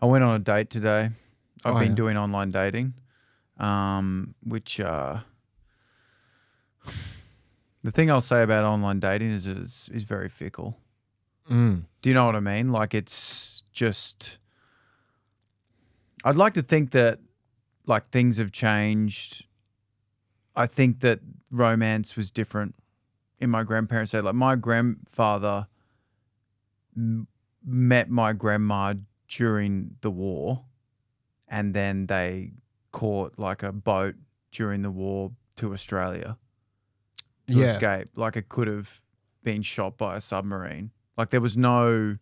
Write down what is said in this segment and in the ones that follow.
I went on a date today. I've been yeah. doing online dating, which the thing I'll say about online dating is it's very fickle. Mm. Do you know what I mean? Like it's just, I'd like to think that like things have changed. I think that romance was different in my grandparents' day. Like my grandfather met my grandma during the war, and then they caught like a boat during the war to Australia to escape. Like it could have been shot by a submarine. Like there was no,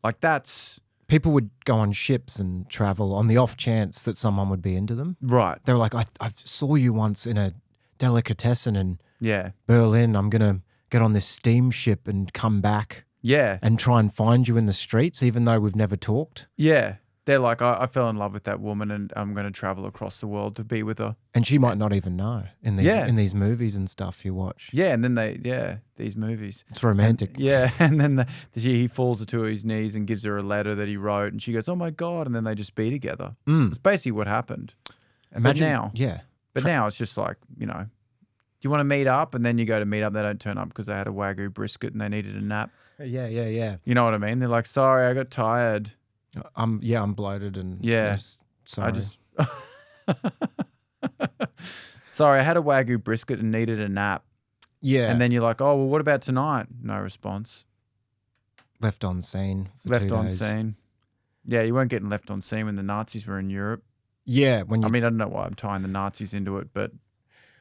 like that's People would go on ships and travel on the off chance that someone would be into them. right. They were like, I saw you once in a delicatessen in Yeah, Berlin. I'm going to get on this steamship and come back yeah, and try and find you in the streets, even though we've never talked. yeah. They're like, I fell in love with that woman, and I'm going to travel across the world to be with her. And she might not even know in these movies and stuff you watch. Yeah, and then these movies. It's romantic. And then he falls to his knees and gives her a letter that he wrote, and she goes, "Oh my God!" And then they just be together. It's basically what happened. Imagine, But now it's just like, you know, you want to meet up, and then you go to meet up, they don't turn up because they had a Wagyu brisket and they needed a nap. Yeah. You know what I mean? They're like, "Sorry, I got tired." I'm bloated and sorry. I just sorry, I had a Wagyu brisket and needed a nap. Yeah. And then you're like, "Oh, well, what about tonight?" No response. left on scene. For Left 2 on days. scene. Yeah, you weren't getting left on scene when the Nazis were in Europe. Yeah, when you, I mean, I don't know why I'm tying the Nazis into it, but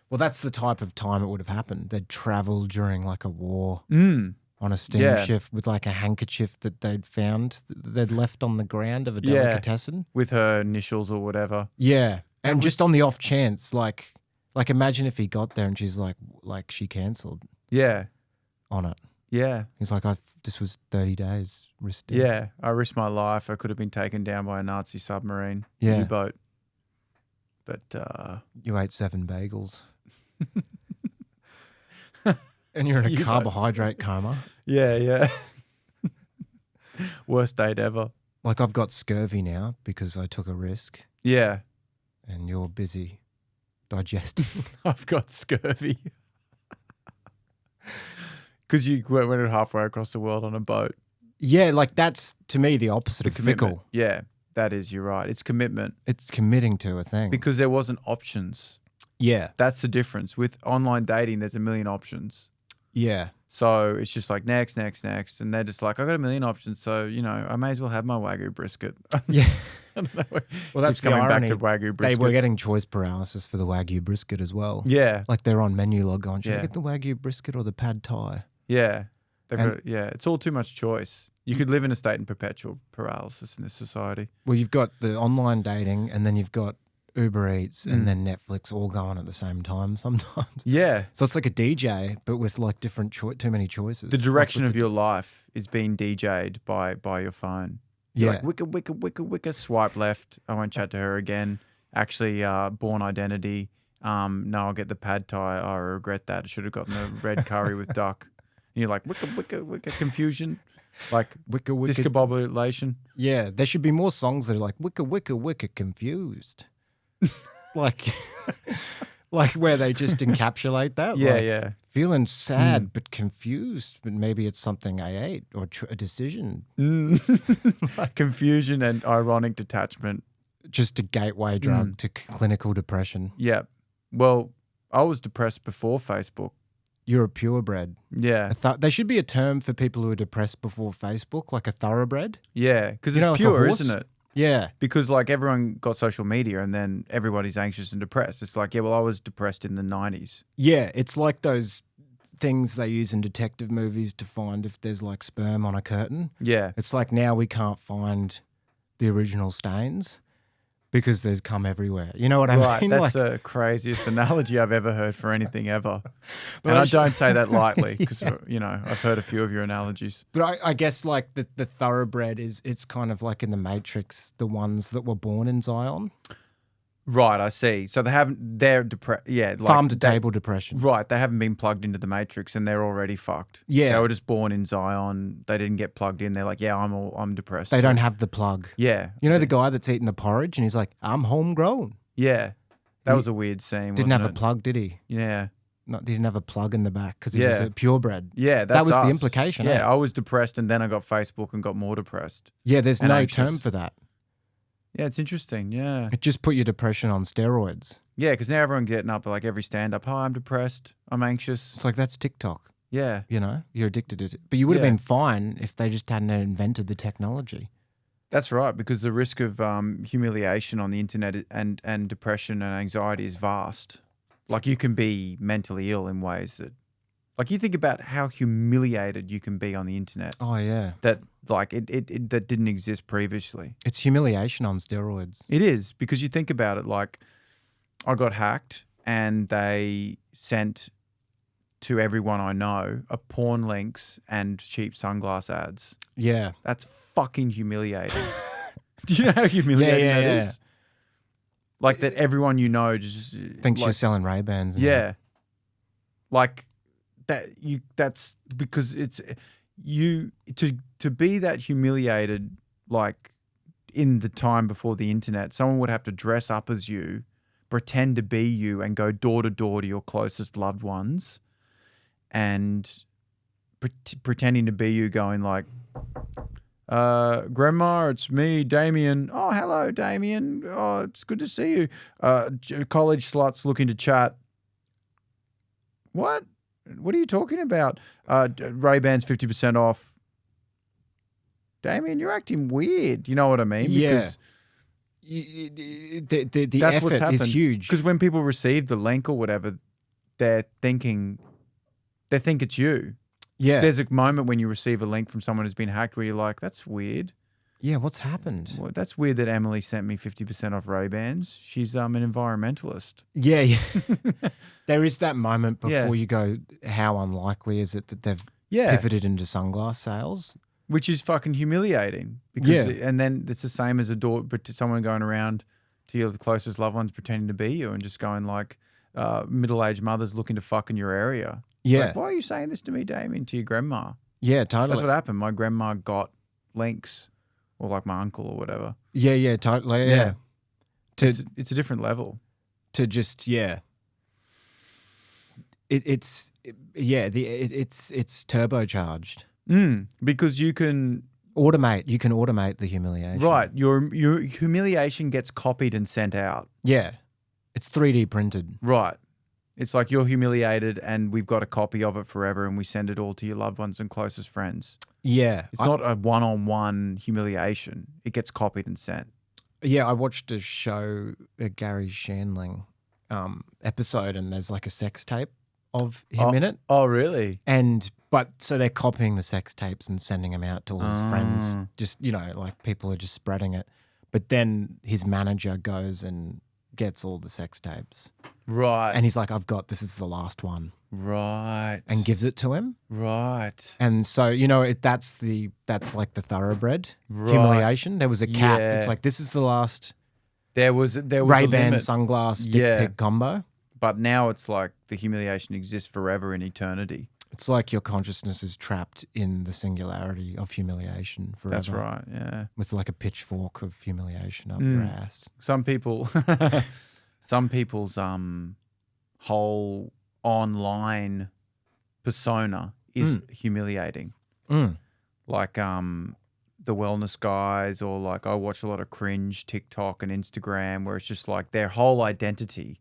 well, that's the type of time it would have happened. They'd travel during like a war on a Yeah. steamship with like a handkerchief that they'd found that they'd left on the ground of a delicatessen. with her initials or whatever. Yeah, and just on the off chance, like imagine if he got there and she's like she cancelled Yeah, on it. yeah, He's like, this was 30 days. Risk death. yeah. I risked my life. I could have been taken down by a Nazi submarine, Yeah. U-boat. But You ate 7 bagels. And you're in a You don't- carbohydrate coma. yeah. Worst date ever. Like I've got scurvy now because I took a risk Yeah, and you're busy digesting. I've got scurvy. Because you went halfway across the world on a boat. Yeah, like that's to me the opposite of Commitment. fickle. Yeah, that is, you're right. It's commitment. It's committing to a thing. Because there wasn't options. Yeah, That's the difference. With online dating, there's a million options. yeah. So it's just like next. And they're just like, I got a million options. So, you know, I may as well have my Wagyu brisket. Yeah. I don't know. Well, that's Keeps the coming irony. back to Wagyu They brisket. were getting choice paralysis for the Wagyu brisket as well. Yeah. Like they're on menu log on. Should I Yeah. get the Wagyu brisket or the pad thai? Yeah. And- It's all too much choice. You could live in a state in perpetual paralysis in this society. Well, you've got the online dating and then you've got Uber Eats and then Netflix all going at the same time sometimes. Yeah. So it's like a DJ, but with like different too many choices. The direction Like of with your life is being DJ'd by your phone. You're Yeah. like, wicka, swipe left. I won't chat to her again. Actually, Born Identity. No, I'll get the pad thai. Oh, I regret that. I should have gotten the red curry with duck. And you're like, wicka, confusion. Like, Wicca, discombobulation. Yeah, there should be more songs that are like wicca, confused. like where they just encapsulate that. Yeah, like, yeah. Feeling sad but confused, but maybe it's something I ate or a decision. Confusion and ironic detachment. Just a gateway drug to clinical depression. Yeah. Well, I was depressed before Facebook. You're a purebred. Yeah. There should be a term for people who are depressed before Facebook, like a thoroughbred. Yeah. Because You it's know, like a pure, horse? isn't it? Yeah. Because like everyone got social media and then everybody's anxious and depressed. It's like, yeah, well, I was depressed in the 90s. Yeah, it's like those things they use in detective movies to find if there's like sperm on a curtain. Yeah. It's like now we can't find the original stains because there's cum everywhere. You know what I Right. mean? That's Like, the craziest analogy I've ever heard for anything ever. Well, And I I don't say that lightly because, you know, I've heard a few of your analogies. but I guess like the thoroughbred it's kind of like in the Matrix, the ones that were born in Zion. Right, I see. So they're depressed. Yeah, like Farm to table depression. Right, they haven't been plugged into the matrix and they're already fucked. Yeah. They were just born in Zion. They didn't get plugged in. They're like, yeah, I'm depressed. They don't have the plug. Yeah. You know the guy that's eating the porridge and he's like, I'm homegrown. Yeah. That was a weird scene. Didn't wasn't have it? a plug, did he? Yeah. Didn't have a plug in the back because he was a purebred. Yeah, that was us. the implication. Yeah, eh? I was depressed and then I got Facebook and got more depressed. Yeah, there's and no anxious. term for that. Yeah, it's interesting. Yeah. It just put your depression on steroids. Yeah, because now everyone getting up like every stand up. Hi, I'm depressed. I'm anxious. It's like that's TikTok. Yeah. You know, you're addicted to it. But you would have Yeah. been fine if they just hadn't invented the technology. That's right, because the risk of humiliation on the internet and depression and anxiety is vast. Like you can be mentally ill in ways that, like you think about how humiliated you can be on the internet. Oh yeah, That like it that didn't exist previously. it's humiliation on steroids. It is, because you think about it, like I got hacked and they sent to everyone I know a porn links and cheap sunglass ads. Yeah, That's fucking humiliating. Do you know how humiliating that is? Like that everyone you know just thinks like, you're selling Ray-Bans. yeah. Like that's because it's you to be that humiliated, like in the time before the internet, someone would have to dress up as you, pretend to be you, and go door to door to your closest loved ones and pretending to be you, going like, Grandma, it's me, Damien. Oh, hello, Damien. Oh, it's good to see you. College sluts looking to chat. What? What are you talking about? Ray-Bans 50% off. Damien, you're acting weird. You know what I mean? Yeah. Because the that's effort what's happened. is huge. Because when people receive the link or whatever, they think it's you. Yeah, There's a moment when you receive a link from someone who's been hacked where you're like, that's weird. yeah. What's happened? Well, that's weird that Emily sent me 50% off Ray-Bans. She's an environmentalist. Yeah, yeah. There is that moment before Yeah. you go, how unlikely is it that they've Yeah. pivoted into sunglass sales? Which is fucking humiliating. Yeah. And then it's the same as but to someone going around to your closest loved ones pretending to be you and just going like, middle-aged mothers looking to fuck in your area. It's Yeah. like, why are you saying this to me, Damien, to your grandma? Yeah, totally. That's what happened. My grandma got links, or like my uncle or whatever. Yeah, yeah, totally. Yeah. Yeah. To It's a different level. to just it's turbocharged. Because you can automate the humiliation. right. Your humiliation gets copied and sent out. Yeah. It's 3D printed. Right. It's like you're humiliated and we've got a copy of it forever and we send it all to your loved ones and closest friends. Yeah. It's not a one-on-one humiliation. It gets copied and sent. Yeah, I watched a show, a Gary Shandling episode, and there's like a sex tape of him in it. Oh, really? So they're copying the sex tapes and sending them out to all his friends. Just, like people are just spreading it. But then his manager goes and gets all the sex tapes. Right. And he's like, this is the last one. Right. And gives it to him. Right. And so, that's like the thoroughbred Right. humiliation. There was a cat. Yeah. It's like, this is the last There was Ray-Ban a limit. sunglass dick pic combo. But now it's like the humiliation exists forever in eternity. It's like your consciousness is trapped in the singularity of humiliation forever. That's right. Yeah. With like a pitchfork of humiliation up your ass. Some people's whole online persona is humiliating. Like the wellness guys, or like I watch a lot of Cringe, TikTok and Instagram, where it's just like their whole identity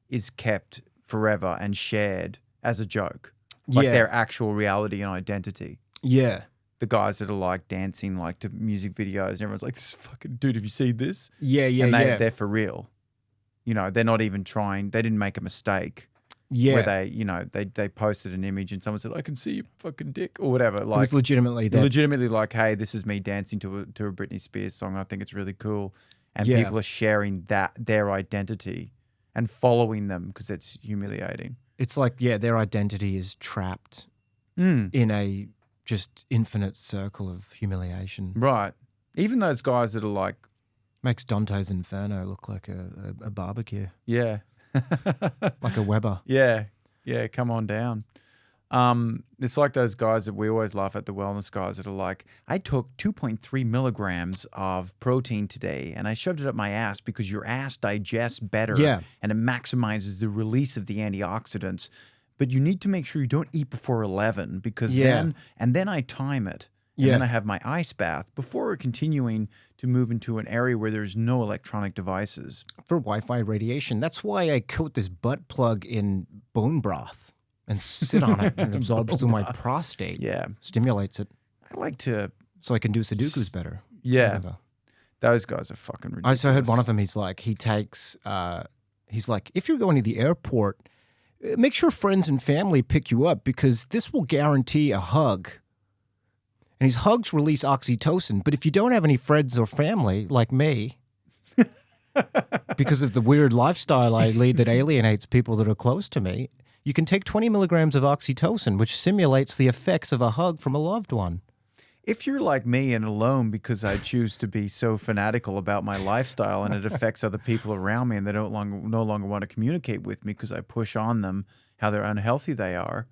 is kept forever and shared as a joke. Like their actual reality and identity. Yeah. The guys that are like dancing like to music videos and everyone's like, this fucking dude, have you seen this? Yeah, And they're for real. They're not even trying. They didn't make a mistake. Yeah. Where they posted an image and someone said, I can see your fucking dick or whatever. Like, it was legitimately like, hey, this is me dancing to a Britney Spears song. I think it's really cool. And Yeah. people are sharing their identity and following them because it's humiliating. It's like, their identity is trapped in a just infinite circle of humiliation. Right. Even those guys that are like Makes Dante's Inferno look like a barbecue. Yeah. Like a Weber. Yeah. Yeah, come on down. It's like those guys that we always laugh at, the wellness guys that are like, I took 2.3 milligrams of protein today and I shoved it up my ass because your ass digests better and it maximizes the release of the antioxidants. But you need to make sure you don't eat before 11 because then I time it. And then I have my ice bath before continuing to move into an area where there's no electronic devices. For Wi-Fi radiation. That's why I coat this butt plug in bone broth and sit on it and it absorbs through my prostate. Yeah. Stimulates it. I like to... So I can do Sudokus better. Yeah. Whatever. Those guys are fucking ridiculous. I also heard one of them, he's like, if you're going to the airport, make sure friends and family pick you up because this will guarantee a hug. And his hugs release oxytocin. But if you don't have any friends or family, like me, because of the weird lifestyle I lead that alienates people that are close to me, you can take 20 milligrams of oxytocin, which simulates the effects of a hug from a loved one. If you're like me and alone because I choose to be so fanatical about my lifestyle and it affects other people around me and they no longer want to communicate with me because I push on them how they're unhealthy they are,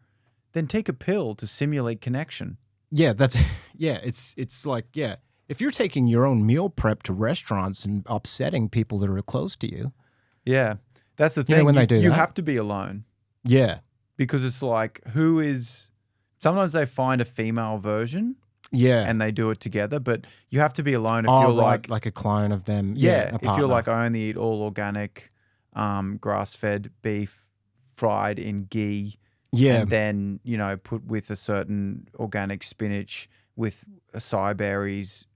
then take a pill to simulate connection. Yeah, it's like, if you're taking your own meal prep to restaurants and upsetting people that are close to you. Yeah, that's the thing. You know, when they do you that? have to be alone. Yeah. Because it's like, sometimes they find a female version. Yeah. And they do it together, but you have to be alone if you're like a clone of them. Yeah, if you're like, I only eat all organic, grass-fed beef fried in ghee. Yeah. And then, put with a certain organic spinach with acai berries,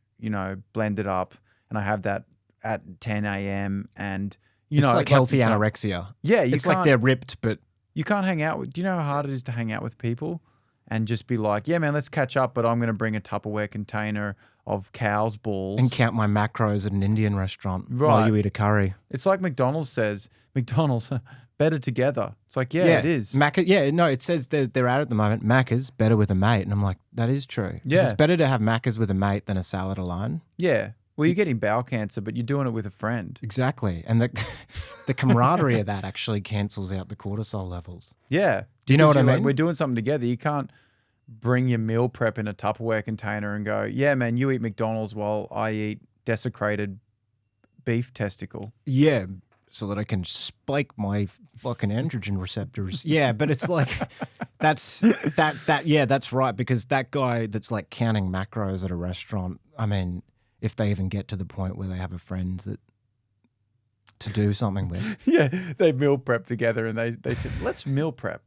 blended up. And I have that at 10 a.m. And, it's like healthy anorexia. Yeah. It's like they're ripped, but... You can't hang out with... Do you know how hard it is to hang out with people? And just be like, yeah, man, let's catch up, but I'm going to bring a Tupperware container of cow's balls. And count my macros at an Indian restaurant while you eat a curry. It's like McDonald's says, better together. It's like, it is. It says they're out at the moment. Macca's better with a mate. And I'm like, that is true. Yeah. It's better to have Macca's with a mate than a salad alone. Yeah. Well, you're getting bowel cancer, but you're doing it with a friend. Exactly. And the camaraderie of that actually cancels out the cortisol levels. Yeah. Do you know what I mean? Like, we're doing something together. You can't bring your meal prep in a Tupperware container and go, yeah, man, you eat McDonald's while I eat desecrated beef testicle. Yeah. So that I can spike my fucking androgen receptors. Yeah, but it's like that's right, because that guy that's like counting macros at a restaurant, I mean, if they even get to the point where they have a friend to do something with. Yeah, they meal prep together and they said, let's meal prep.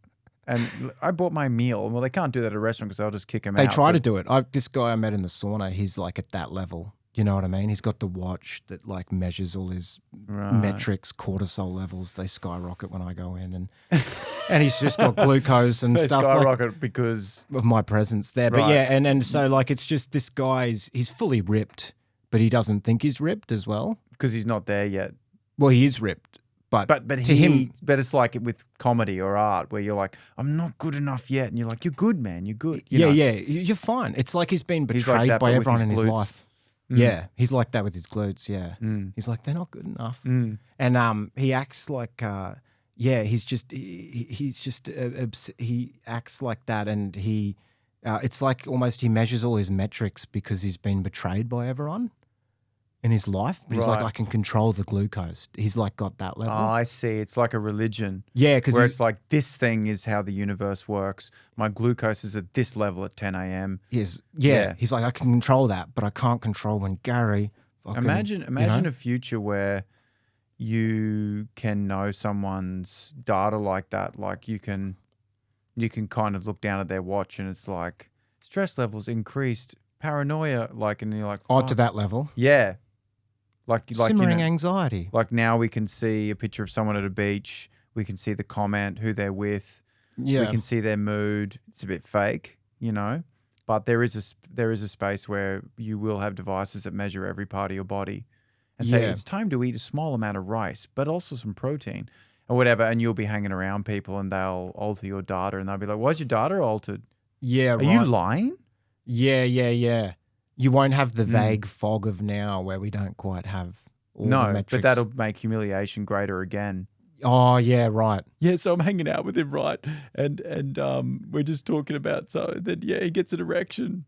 And I bought my meal. Well, they can't do that at a restaurant because they'll just kick him out. They try to do it. This guy I met in the sauna, he's like at that level. You know what I mean? He's got the watch that like measures all his metrics, cortisol levels. They skyrocket when I go in, and he's just got glucose and stuff. They skyrocket because of my presence there. But and so like it's just this guy's he's fully ripped, but he doesn't think he's ripped as well because he's not there yet. Well, he is ripped. But it's like with comedy or art where you're like, I'm not good enough yet. And you're like, you're good, man. You're good. You're fine. It's like he's been betrayed by everyone in his life. Mm. Yeah, he's like that with his glutes, yeah. Mm. He's like, they're not good enough. Mm. And he acts like, he acts like that and it's like almost he measures all his metrics because he's been betrayed by everyone in his life, but he's like, I can control the glucose. He's like got that level. Oh, I see. It's like a religion. Yeah, because it's like this thing is how the universe works. My glucose is at this level at 10 a.m. He's like, I can control that, but I can't control when Gary. Imagine a future where you can know someone's data like that. Like you can kind of look down at their watch and it's like stress levels increased, paranoia, like, and you're like, to that level. Yeah. Like simmering anxiety. Like now we can see a picture of someone at a beach. We can see the comment, who they're with. Yeah. We can see their mood. It's a bit fake, but there is a space where you will have devices that measure every part of your body and say it's time to eat a small amount of rice, but also some protein or whatever. And you'll be hanging around people and they'll alter your data and they'll be like, why's your data altered? Yeah, Are you lying? Yeah. You won't have the vague fog of now where we don't quite have all the No, metrics. but that'll make humiliation greater again. Oh, yeah, right. Yeah, so I'm hanging out with him, right? And we're just talking about, so then, he gets an erection.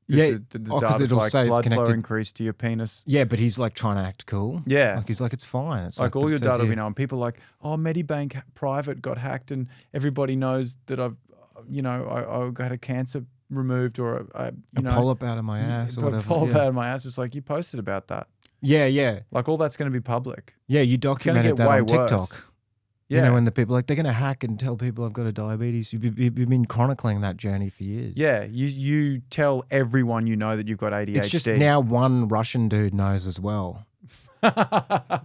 Yeah, The because data's it'll like say it's blood flow connected. increase to your penis. Yeah, but he's like trying to act cool. Yeah. Like he's like, it's fine. It's Like all but it your says data will here- be known. People are like, oh, Medibank Private got hacked and everybody knows that I got a cancer removed or, a polyp out of my ass or whatever. polyp yeah. out of my ass. It's like you posted about that. Yeah. Like all that's going to be public. Yeah, you It's going to documented get that way on TikTok. worse. Yeah. You know, when the people like, they're going to hack and tell people I've got a diabetes. You've been chronicling that journey for years. Yeah, you tell everyone you know that you've got ADHD. It's just now one Russian dude knows as well. Do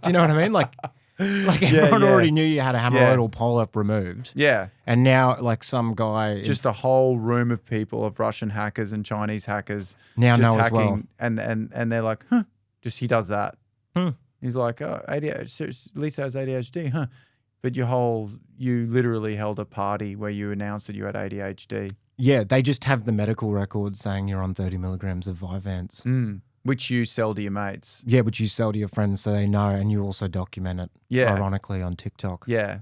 you know what I mean? Like everyone already knew you had a hemorrhoidal polyp removed. Yeah. And now like some guy Just a whole room of people, of Russian hackers and Chinese hackers now just know hacking, as well. and they're like, huh, just he does that. Hmm. He's like, oh, ADHD, Lisa has ADHD, huh? But you literally held a party where you announced that you had ADHD. Yeah, they just have the medical record saying you're on 30 milligrams of Vyvanse. Which you sell to your mates. Yeah, which you sell to your friends so they know, and you also document it, ironically, on TikTok. Yeah.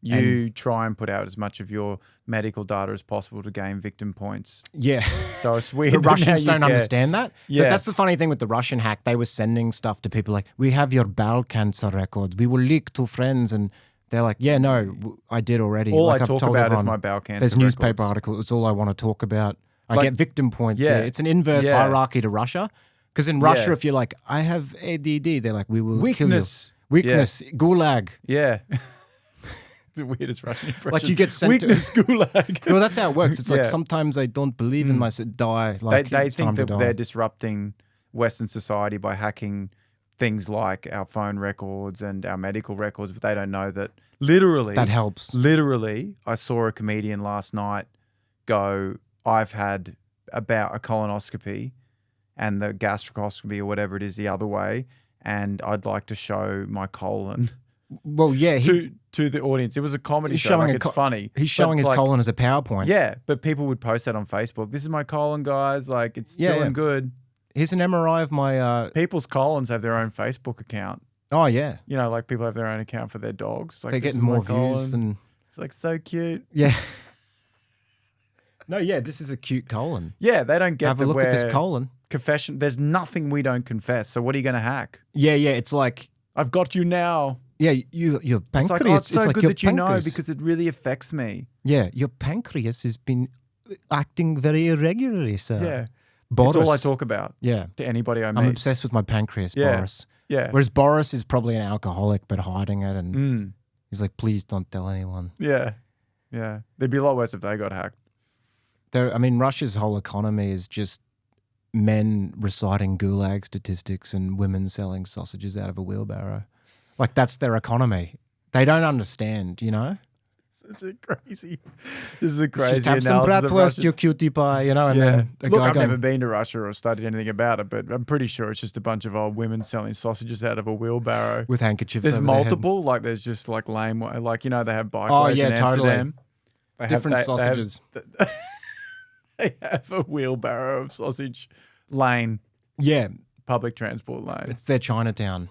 You try and put out as much of your medical data as possible to gain victim points. Yeah. So it's weird. The Russians don't understand that. Yeah. But that's the funny thing with the Russian hack. They were sending stuff to people like, we have your bowel cancer records. We will leak to friends. And they're like, yeah, no, I did already. All like I I've talk told about everyone, is my bowel cancer there's newspaper records. articles. It's all I want to talk about. I Like, get victim points. yeah. Yeah. It's an inverse Yeah. hierarchy to Russia. Because in Russia, Yeah. if you're like, I have ADD, they're like, we will Weakness. kill you. Weakness. Gulag. Yeah. The weirdest Russian impression. Like you get sent Weakness gulag. Well, that's how it works. It's like Yeah. sometimes I don't believe in myself. Die. Like They it's think time to that die. they're disrupting Western society by hacking things like our phone records and our medical records, but they don't know that literally That helps. Literally, I saw a comedian last night go, I've had about a colonoscopy and the gastroscopy or whatever it is the other way, and I'd like to show my colon Well, yeah. to the audience. It was a comedy He's show. showing Like, a it's co- funny. He's showing But, his like, colon as a PowerPoint. Yeah, but people would post that on Facebook. This is my colon, guys. Like, it's Yeah, doing yeah. good. Here's an MRI of my. People's colons have their own Facebook account. Oh yeah, You know, like people have their own account for their dogs. It's like, they're this getting is my more colon. views than. It's like so cute. Yeah. No, yeah, this is a cute colon. Yeah, they don't get Have a that look we're at this colon. confession. There's nothing we don't confess. So what are you going to hack? Yeah, it's like I've got you now. your pancreas. It's like, oh, it's so like good your that you know pancreas. because it really affects me. Yeah, your pancreas has been acting very irregularly, sir. Yeah. Boris. It's all I talk about Yeah, to anybody I I'm meet. obsessed with my pancreas, Yeah. Boris. Yeah. Whereas Boris is probably an alcoholic but hiding it, and Mm. he's like, please don't tell anyone. Yeah. Yeah. They'd be a lot worse if they got hacked. Russia's whole economy is just men reciting gulag statistics and women selling sausages out of a wheelbarrow. Like that's their economy. They don't understand, you know? It's a crazy. This is a crazy Just have some analysis of bratwurst, Russian- you cutie pie, you know? And Yeah. then a Look, guy I've going, never been to Russia or studied anything about it, but I'm pretty sure it's just a bunch of old women selling sausages out of a wheelbarrow. with handkerchiefs There's over their head. multiple, like there's just like lame, like, you know, they have bikeways Oh, yeah, in totally. Amsterdam. They have- Different they- sausages. They have a wheelbarrow of sausage lane, Yeah, public transport lane. it's their Chinatown.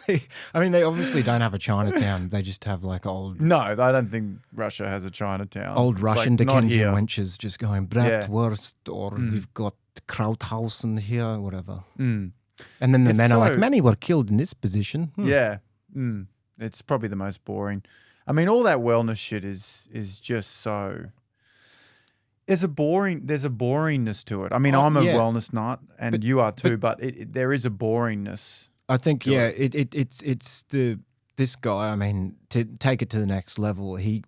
They obviously don't have a Chinatown. They just have like old No, I don't think Russia has a Chinatown. old It's Russian like, not Dickensian here. wenches just going Yeah. bratwurst, or we've got Krauthausen here, whatever. Mm. And then the It's men are like, so- many were killed in this position. Yeah. Mm. It's probably the most boring. I mean, all that wellness shit is just so. There's a boringness to it. I mean, Oh, I'm a yeah. wellness nut, and you are too. But there is a boringness. I think to yeah, it's this guy. I mean, to take it to the next level, he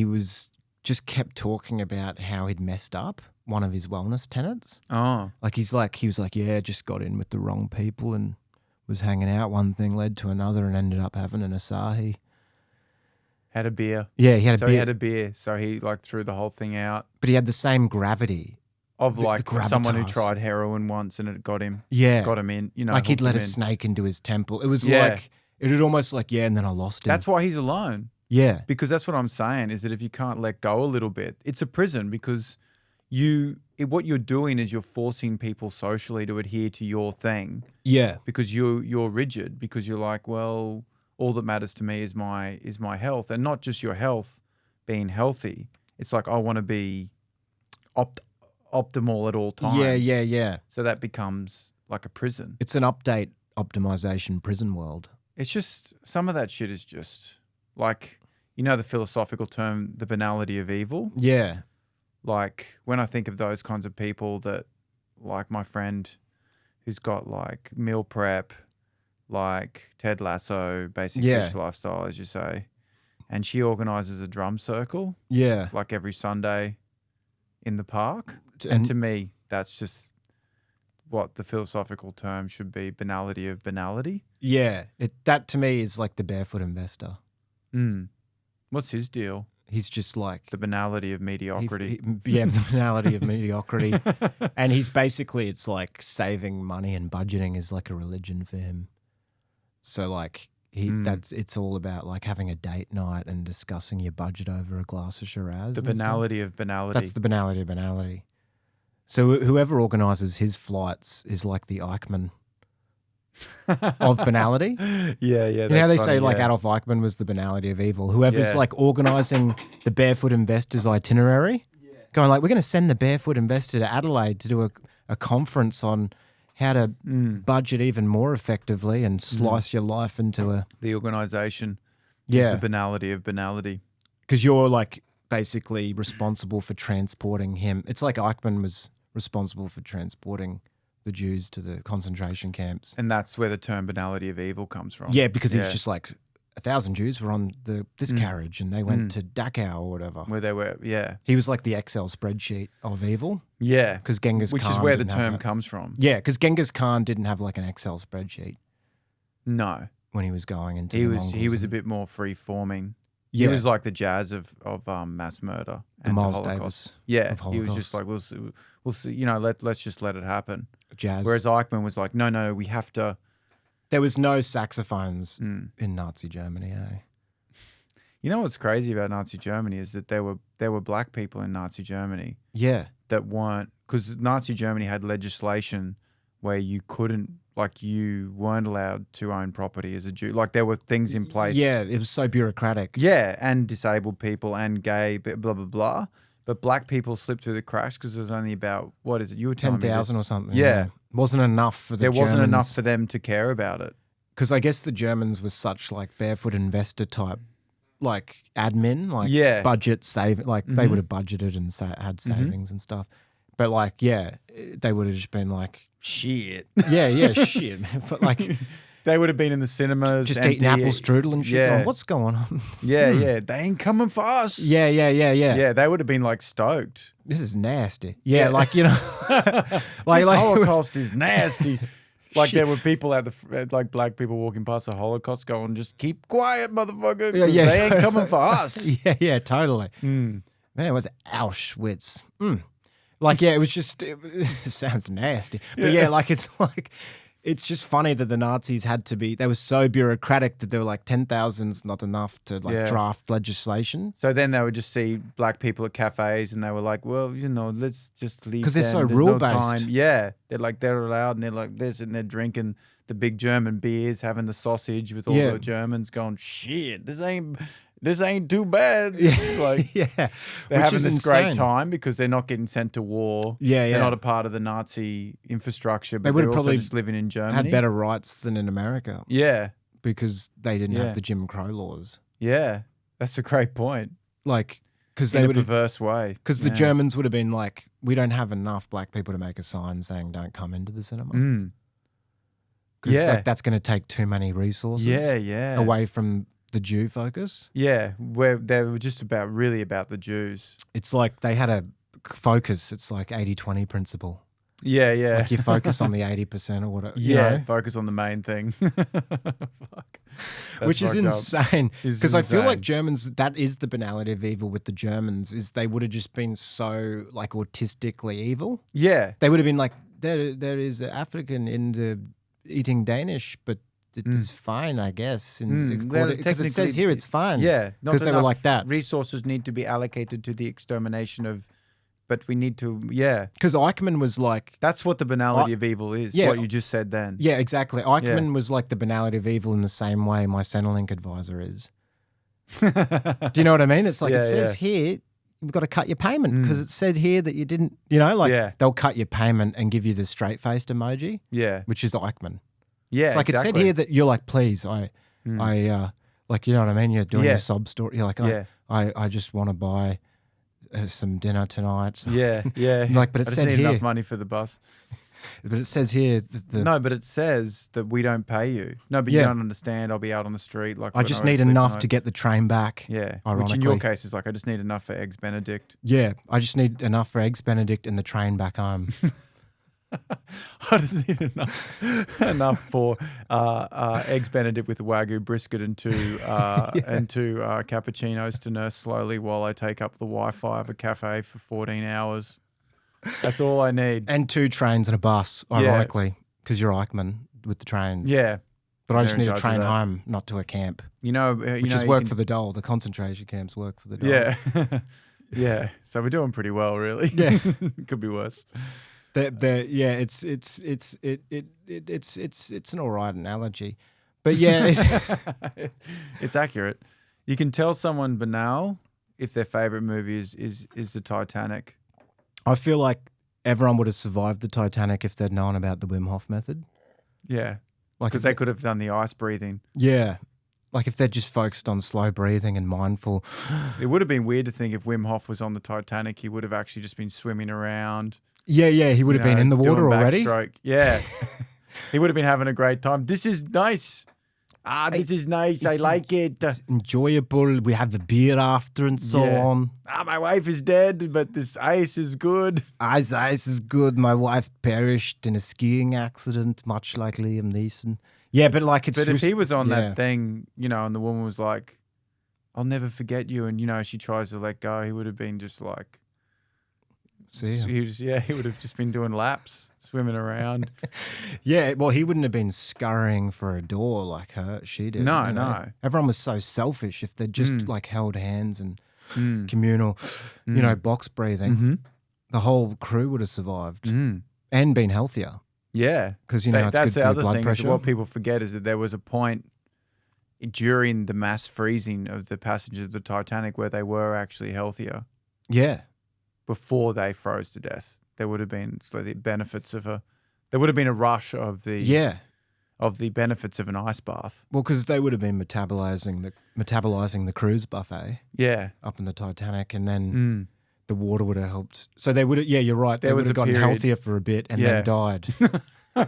was just kept talking about how he'd messed up one of his wellness tenets. Oh, Like he was like, yeah, just got in with the wrong people and was hanging out. One thing led to another, and ended up having an Asahi. had a beer. Yeah, he had a So beer, he had a beer. So he like threw the whole thing out but he had the same gravity. of The like someone who gravitas. tried heroin once and it got him. Yeah, Got him in. You know, like he'd hooked let him a in. snake into his temple. It was Yeah. like it had almost like and then I lost him. That's why he's alone. yeah, Because that's what I'm saying is that if you can't let go a little bit, it's a prison because what you're doing is you're forcing people socially to adhere to your thing. Yeah. Because you're rigid, because you're like, well, all that matters to me is my health, and not just your health being healthy. It's like I want to be optimal at all times. Yeah. So that becomes like a prison. It's an optimization prison world. It's just, some of that shit is just like, the philosophical term, the banality of evil. Yeah. Like when I think of those kinds of people that, like my friend who's got like meal prep, like Ted Lasso, basic beach lifestyle, as you say, and she organizes a drum circle. Yeah. Like every Sunday in the park. And to me, that's just what the philosophical term should be, banality of banality. Yeah. That to me is like the barefoot investor. What's his deal? He's just like the banality of mediocrity. The banality of mediocrity. And he's basically, it's like saving money and budgeting is like a religion for him. So like it's all about like having a date night and discussing your budget over a glass of Shiraz. The banality of banality. That's the banality of banality. So whoever organises his flights is like the Eichmann of banality. Yeah. You know how they say like Adolf Eichmann was the banality of evil. Whoever's like organising the barefoot investor's itinerary, going like, we're going to send the barefoot investor to Adelaide to do a conference on how to budget even more effectively and slice your life into the organisation. Is the banality of banality. Because you're like basically responsible for transporting him. It's like Eichmann was responsible for transporting the Jews to the concentration camps. And that's where the term banality of evil comes from. Yeah, because he was just like, 1,000 Jews were on this carriage and they went to Dachau or whatever. Where they were, He was like the Excel spreadsheet of evil. Yeah. Because Genghis Khan. Which is where the term comes from. Yeah, because Genghis Khan didn't have like an Excel spreadsheet. No. When he was going into He was a bit more free-forming. Yeah. He was like the Jazz of mass murder. The Miles Davis. Yeah. He was just like, we'll see, let's just let it happen. Jazz. Whereas Eichmann was like, no, we have to. There was no saxophones in Nazi Germany, eh? You know what's crazy about Nazi Germany is that there were black people in Nazi Germany. Yeah. That weren't, because Nazi Germany had legislation where you weren't allowed to own property as a Jew. Like there were things in place. Yeah, it was so bureaucratic. Yeah, and disabled people and gay, blah, blah, blah. But black people slipped through the cracks because there was only about, what is it? You were telling me 10,000 or something. Yeah. Wasn't enough for the Germans. There wasn't enough for them to care about it. Because I guess the Germans were such like barefoot investor type, like admin, like budget save, like they would have budgeted and had savings and stuff. But like, they would have just been like, shit. Yeah, shit. But like, they would have been in the cinemas. Just eating apple strudel and shit. Yeah. Going, what's going on? Yeah. They ain't coming for us. Yeah. Yeah, they would have been like stoked. This is nasty. Yeah. Like, this Holocaust is nasty. Like there were people like black people walking past the Holocaust going, just keep quiet, motherfucker. Yeah. They ain't coming for us. Yeah, totally. Man, what's Auschwitz? Like, it was just, it sounds nasty. But it's just funny that the Nazis they were so bureaucratic that they were like 10,000's not enough to draft legislation. So then they would just see black people at cafes and they were like, well, let's just leave. Because they're so rule-based. Time. Yeah. They're allowed and they're like this and they're drinking the big German beers, having the sausage with all the Germans going, shit, this ain't too bad. Like, they're having this great time because they're not getting sent to war. They're not a part of the Nazi infrastructure, but they're also just living in Germany. Had better rights than in America. Yeah. Because they didn't have the Jim Crow laws. Yeah. That's a great point. Like, because in a perverse way. Because the Germans would have been like, we don't have enough black people to make a sign saying don't come into the cinema. Because that's going to take too many resources. Yeah. Away from the Jew focus. Yeah, where they were just really about the Jews. It's like they had a focus. It's like 80-20 principle. Yeah. Like you focus on the 80% or whatever. Focus on the main thing. Fuck. Which is insane. Because I feel like Germans, that is the banality of evil with the Germans, is they would have just been so like autistically evil. Yeah. They would have been like, there is an African in the eating Danish, but it is fine, I guess. Because it says here it's fine. Yeah. Because they were like that. Resources need to be allocated to the extermination of but we need to, Because Eichmann was like... That's what the banality of evil is, what you just said then. Yeah, exactly. Eichmann was like the banality of evil in the same way my Centrelink advisor is. Do you know what I mean? It's like it says here, you've got to cut your payment because it said here that you didn't, they'll cut your payment and give you the straight-faced emoji, which is Eichmann. Yeah, it's like it said here that you're like, please, like, you know what I mean? You're doing a sob story. You're like, I just want to buy some dinner tonight. Yeah. Like, but it I just said need here, enough money for the bus. But it says here no, but it says that we don't pay you. No, but you don't understand. I'll be out on the street. Like I just need enough to get the train back. Yeah, ironically. which in your case is like I just need enough for eggs Benedict. Yeah, I just need enough for eggs Benedict and the train back home. I just need enough for eggs Benedict with Wagyu brisket and two cappuccinos to nurse slowly while I take up the Wi-Fi of a cafe for 14 hours. That's all I need. And 2 trains and a bus, ironically, because you're Eichmann with the trains. Yeah. But I just need a train home, not to a camp. Which is work for the dole. The concentration camps work for the dole. Yeah. Yeah. So we're doing pretty well, really. Yeah. Could be worse. It's an all right analogy, but it's accurate. You can tell someone banal if their favorite movie is the Titanic. I feel like everyone would have survived the Titanic if they'd known about the Wim Hof method. Yeah, because they could have done the ice breathing. Yeah. Like if they'd just focused on slow breathing and mindful. It would have been weird to think if Wim Hof was on the Titanic, he would have actually just been swimming around. Yeah, he would have been in the water already. Yeah. He would have been having a great time. This is nice. This is nice. I like it. It's enjoyable. We have a beer after and so on. My wife is dead, but this ice is good. Ice is good. My wife perished in a skiing accident, much like Liam Neeson. Yeah, but like it's... But if he was on that thing, and the woman was like, I'll never forget you, and, she tries to let go, he would have been just like... He would have just been doing laps, swimming around. Yeah, well, he wouldn't have been scurrying for a door like she did. No. Everyone was so selfish. If they'd just like held hands and communal, box breathing, the whole crew would have survived and been healthier. Yeah, because that's the other thing. Is what people forget is that there was a point during the mass freezing of the passengers of the Titanic where they were actually healthier. Yeah. Before they froze to death, there would have been the benefits of there would have been a rush of the benefits of an ice bath. Well, because they would have been metabolizing the cruise buffet. Yeah, up in the Titanic, and then the water would have helped. So they would have. Yeah, you're right. They would have gotten healthier for a bit and then died. There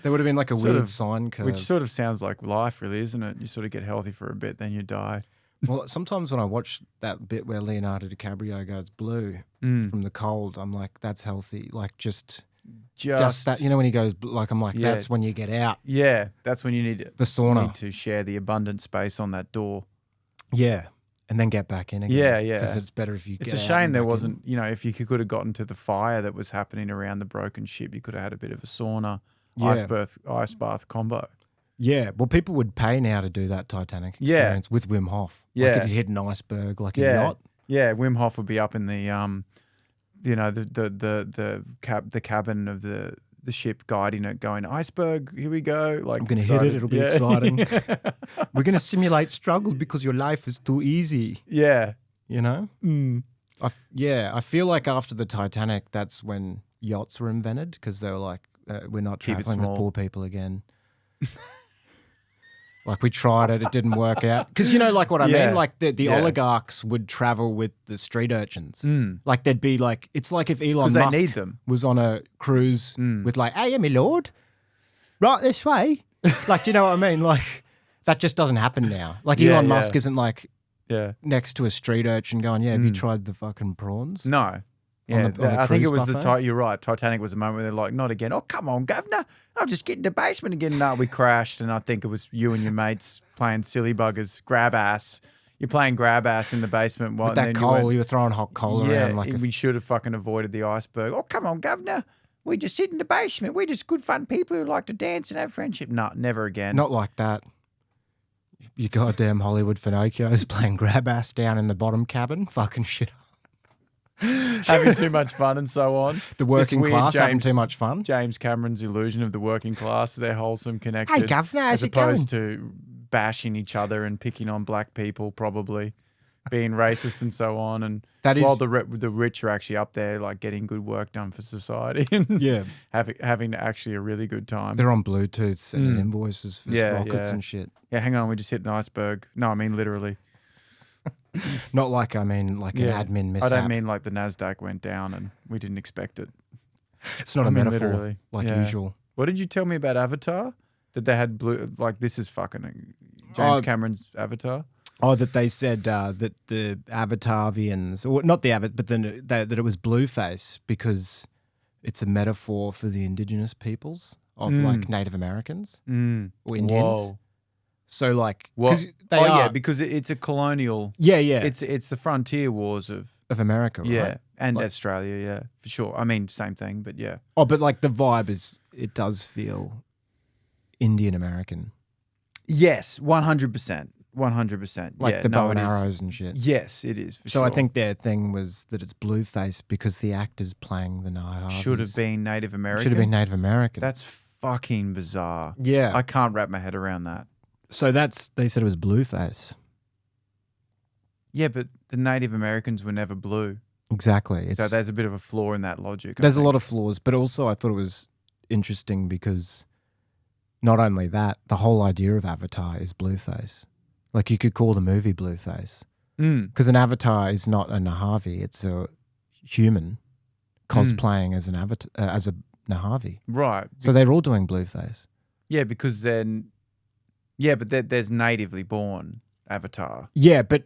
would have been like a weird sine curve, which sort of sounds like life, really, isn't it? You sort of get healthy for a bit, then you die. Well, sometimes when I watch that bit where Leonardo DiCaprio goes blue from the cold, I'm like, that's healthy. Like just that, when he goes, like, I'm like, that's when you get out. Yeah, that's when you need the sauna. You need to share the abundant space on that door. Yeah, and then get back in again. Yeah. Because it's better if you get out. It's a shame there wasn't, if you could have gotten to the fire that was happening around the broken ship, you could have had a bit of a sauna, ice bath combo. Yeah, well, people would pay now to do that Titanic experience with Wim Hof. Yeah, like hit an iceberg, like a yacht. Yeah, Wim Hof would be up in the the cabin of the ship, guiding it, going iceberg. Here we go. Like I'm going to hit it. It'll be exciting. We're going to simulate struggle because your life is too easy. Yeah, I feel like after the Titanic, that's when yachts were invented because they were like, we're not traveling with poor people again. Like we tried it, it didn't work out. Because like what I mean? Like the oligarchs would travel with the street urchins. Like they'd be like, it's like if Elon Musk was on a cruise with like, hey, my lord, right this way. Like, do you know what I mean? Like that just doesn't happen now. Like Elon Musk isn't like next to a street urchin going, have you tried the fucking prawns? No. Yeah, I think it was you're right. Titanic was the moment where they're like, not again. Oh, come on, governor. I'll just get in the basement again. No, we crashed. And I think it was you and your mates playing silly buggers, grab ass. You're playing grab ass in the basement. With that coal, you were throwing hot coal around. Like we should have fucking avoided the iceberg. Oh, come on, governor. We just sit in the basement. We're just good fun people who like to dance and have friendship. No, never again. Not like that. You goddamn Hollywood Finocchios playing grab ass down in the bottom cabin. Fucking shit up. having too much fun and so on. The working weird class having too much fun. James Cameron's illusion of the working class, they're wholesome, connected. Hey, governor, how's as it going? opposed to bashing each other and picking on black people, probably being racist and so on. And That is- while the rich are actually up there, like getting good work done for society and Yeah. having actually a really good time. They're on Bluetooth sending invoices for rockets and shit. Yeah, hang on, we just hit an iceberg. No, I mean literally. Not like, I mean, like an admin mishap. I don't mean like the NASDAQ went down and we didn't expect it. It's not I a mean, metaphor literally. like Yeah. usual. What did you tell me about Avatar? That they had blue, like this is fucking James Cameron's Avatar? Oh, that they said that the Avatarians, or not the Avatar, but then that it was blueface because it's a metaphor for the indigenous peoples of like Native Americans or Indians. Whoa. So like, Well, 'cause they are, yeah, because it's a colonial. yeah, It's the frontier wars of America, right? yeah, and Like- Australia, yeah, for sure. I mean, same thing, but yeah. Oh, but like the vibe it does feel Indian American, Yes, 100%, 100%. like yeah, the bow it and is. arrows and shit. Yes, it is. For So sure. I think their thing was that it's blueface because the actors playing the Nahavis should have been Native American. Should have been Native American. That's fucking bizarre. yeah. I can't wrap my head around that. So they said it was blueface. Yeah, but the Native Americans were never blue. Exactly. So there's a bit of a flaw in that logic. There's a lot of flaws, but also I thought it was interesting because not only that, the whole idea of Avatar is blueface. Like you could call the movie Blueface because an avatar is not a Nahavi; it's a human cosplaying as an avatar, as a Nahavi. Right. So they're all doing blueface. Yeah, because then, but there's natively born Avatar. Yeah, but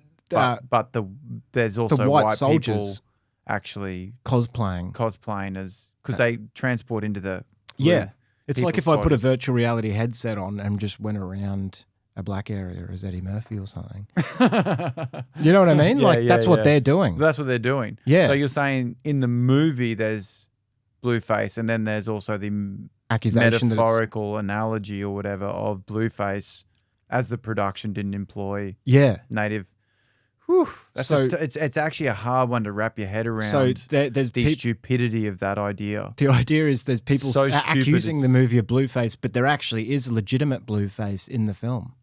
There's also the white white soldiers people actually cosplaying as because they transport into the blue Yeah, it's like if I put a bodies. virtual reality headset on and just went around a black area as Eddie Murphy or something. You know what I mean? Yeah, like yeah, that's what yeah. they're doing. That's what they're doing. Yeah. So you're saying in the movie there's blueface, and then there's also the Accusation that it's metaphorical analogy or whatever of blueface, as the production didn't employ native. Whew, it's actually a hard one to wrap your head around. so there's the stupidity of that idea. the idea is there's people So stupid, accusing the it's- movie of blueface, but there actually is legitimate blueface in the film.